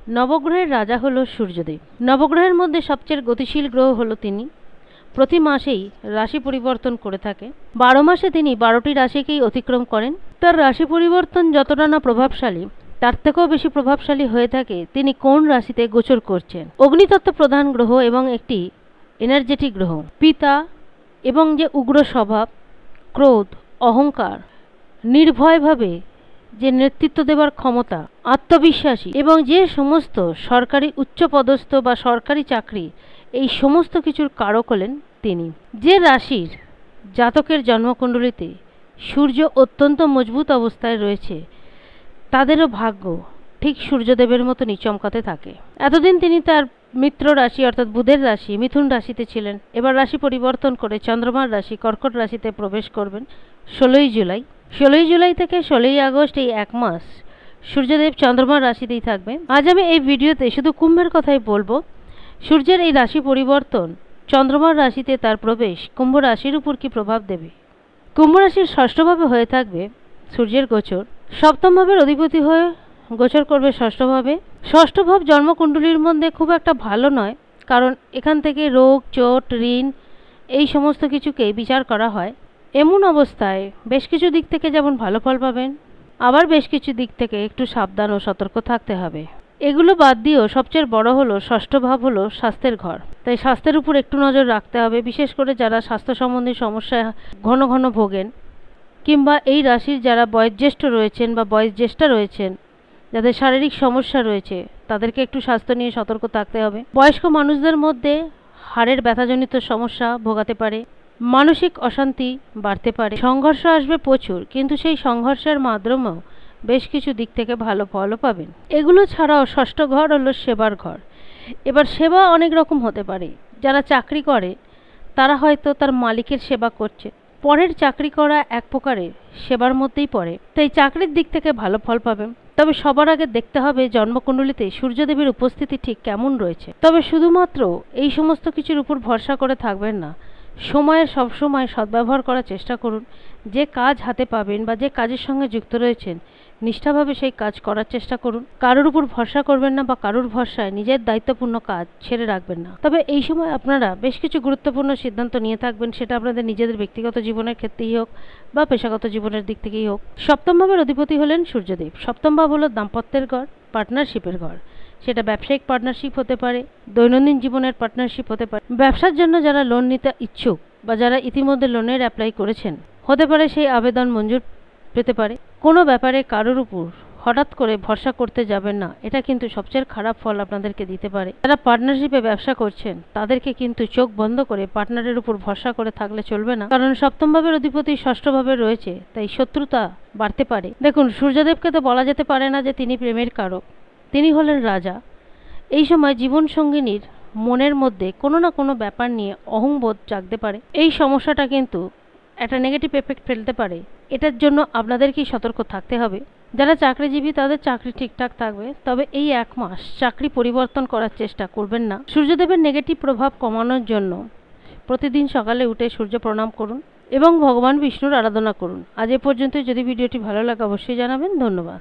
নবগ্রহের রাজা হলো সূর্যদেব। নবগ্রহের মধ্যে সবচেয়ে গতিশীল গ্রহ হলো তিনি। প্রতি মাসেই রাশি পরিবর্তন করে থাকে। 12 মাসে তিনি 12টি রাশিকেই অতিক্রম করেন। তার রাশি পরিবর্তন যতটা না প্রভাবশালী, তার থেকেও বেশি প্রভাবশালী হয়ে থাকে তিনি কোন রাশিতে গোচর করছেন। অগ্নিতত্ত্ব প্রধান গ্রহ এবং একটি এনার্জেটিক গ্রহ। পিতা এবং যে উগ্র স্বভাব, ক্রোধ, অহংকার, নির্ভয়ভাবে যে নেতৃত্ব দেবার ক্ষমতা, আত্মবিশ্বাসী এবং যে সমস্ত সরকারি উচ্চপদস্থ বা সরকারি চাকরি, এই সমস্ত কিছুর কারক হলেন তিনি। যে রাশির জাতকের জন্মকুণ্ডলিতে সূর্য অত্যন্ত মজবুত অবস্থায় রয়েছে, তাদেরও ভাগ্য ঠিক সূর্যদেবের মতনই চমকাতে থাকে। এতদিন তিনি তার মিত্র রাশি অর্থাৎ বুধের রাশি মিথুন রাশিতে ছিলেন। এবার রাশি পরিবর্তন করে চন্দ্রমার রাশি কর্কট রাশিতে প্রবেশ করবেন 16ই জুলাই। 16ই জুলাই থেকে 16ই আগস্ট, এই এক মাস সূর্যদেব চন্দ্রমার রাশিতেই থাকবে। আজ আমি এই ভিডিওতে শুধু কুম্ভের কথাই বলবো। সূর্যের এই রাশি পরিবর্তন, চন্দ্রমার রাশিতে তার প্রবেশ কুম্ভ রাশির উপর কি প্রভাব দেবে। কুম্ভ রাশির ষষ্ঠভাবে হয়ে থাকবে সূর্যের গোচর। সপ্তম ভাবের অধিপতি হয়ে গোচর করবে ষষ্ঠভাবে। ষষ্ঠ ভাব জন্মকুণ্ডলীর মধ্যে খুব একটা ভালো নয়, কারণ এখান থেকে রোগ, চোট, ঋণ এই সমস্ত কিছুকে বিচার করা হয়। এমন অবস্থায় বেশ কিছু দিক থেকে যেমন ভালো ফল পাবেন, আবার বেশ কিছু দিক থেকে একটু সাবধান ও সতর্ক থাকতে হবে। এগুলো বাদ দিয়েও সবচেয়ে বড় হলো ষষ্ঠ ভাব হলো স্বাস্থ্যের ঘর। তাই স্বাস্থ্যের উপর একটু নজর রাখতে হবে, বিশেষ করে যারা স্বাস্থ্য সম্বন্ধী সমস্যায় ঘন ঘন ভোগেন, কিংবা এই রাশির যারা বয়োজ্যেষ্ঠ রয়েছেন বা বয়োজ্যেষ্ঠা রয়েছেন, যাদের শারীরিক সমস্যা রয়েছে, তাদেরকে একটু স্বাস্থ্য নিয়ে সতর্ক থাকতে হবে। বয়স্ক মানুষদের মধ্যে হাড়ের ব্যথাজনিত সমস্যা ভোগাতে পারে, মানসিক অশান্তি বাড়তে পারে, সংঘর্ষ আসবে প্রচুর, কিন্তু সেই সংঘর্ষের মাধ্যমেও বেশ কিছু দিক থেকে ভালো ফলও পাবেন। এগুলো ছাড়াও ষষ্ঠ ঘর হলো সেবার ঘর। এবার সেবা অনেক রকম হতে পারে। যারা চাকরি করে তারা হয়তো তার মালিকের সেবা করছে, পরের চাকরি করা এক প্রকারের সেবার মধ্যেই পড়ে। তাই চাকরির দিক থেকে ভালো ফল পাবেন। তবে সবার আগে দেখতে হবে জন্মকুণ্ডলিতে সূর্যদেবের উপস্থিতি ঠিক কেমন রয়েছে। তবে শুধুমাত্র এই সমস্ত কিছুর উপর ভরসা করে থাকবেন না, সময়ের সবসময় সদ্ব্যবহার করার চেষ্টা করুন। যে কাজ হাতে পাবেন বা যে কাজের সঙ্গে যুক্ত রয়েছেন, নিষ্ঠাভাবে সেই কাজ করার চেষ্টা করুন। কারোর উপর ভরসা করবেন না বা কারোর ভরসায় নিজের দায়িত্বপূর্ণ কাজ ছেড়ে রাখবেন না। তবে এই সময় আপনারা বেশ কিছু গুরুত্বপূর্ণ সিদ্ধান্ত নিয়ে থাকবেন, সেটা আপনাদের নিজেদের ব্যক্তিগত জীবনের ক্ষেত্রেই হোক বা পেশাগত জীবনের দিক থেকেই হোক। সপ্তম ভাবের অধিপতি হলেন সূর্যদেব। সপ্তম ভাব হলো দাম্পত্যের ঘর, পার্টনারশিপের ঘর। সেটা ব্যবসায়িক পার্টনারশিপ হতে পারে, দৈনন্দিন জীবনের পার্টনারশিপ হতে পারে। ব্যবসার জন্য যারা লোন নিতে ইচ্ছুক বা যারা ইতিমধ্যে লোনের অ্যাপ্লাই করেছেন, হতে পারে সেই আবেদন মঞ্জুর পেতে পারে। কোনো ব্যাপারে কারোর উপর হঠাৎ করে ভরসা করতে যাবেন না, এটা কিন্তু সবচেয়ে খারাপ ফল আপনাদেরকে দিতে পারে। যারা পার্টনারশিপে ব্যবসা করছেন তাদেরকে কিন্তু চোখ বন্ধ করে পার্টনারের উপর ভরসা করে থাকলে চলবে না, কারণ সপ্তম ভাবের অধিপতি ষষ্ঠ ভাবে রয়েছে, তাই শত্রুতা বাড়তে পারে। দেখুন, সূর্যদেবকে তো বলা যেতে পারে না যে তিনি প্রেমের কারক, তিনি হলেন রাজা। এই সময় জীবন সঙ্গিনীর মনের মধ্যে কোনো না কোনো ব্যাপার নিয়ে অহংবোধ জাগতে পারে। এই সমস্যাটা কিন্তু একটা নেগেটিভ এফেক্ট ফেলতে পারে। এটার জন্য আপনাদেরকেই সতর্ক থাকতে হবে। যারা চাকরিজীবী তাদের চাকরি ঠিকঠাক থাকবে, তবে এই এক মাস চাকরি পরিবর্তন করার চেষ্টা করবেন না। সূর্যদেবের নেগেটিভ প্রভাব কমানোর জন্য প্রতিদিন সকালে উঠে সূর্য প্রণাম করুন এবং ভগবান বিষ্ণুর আরাধনা করুন। আজ এ পর্যন্ত। যদি ভিডিওটি ভালো লাগে অবশ্যই জানাবেন। ধন্যবাদ।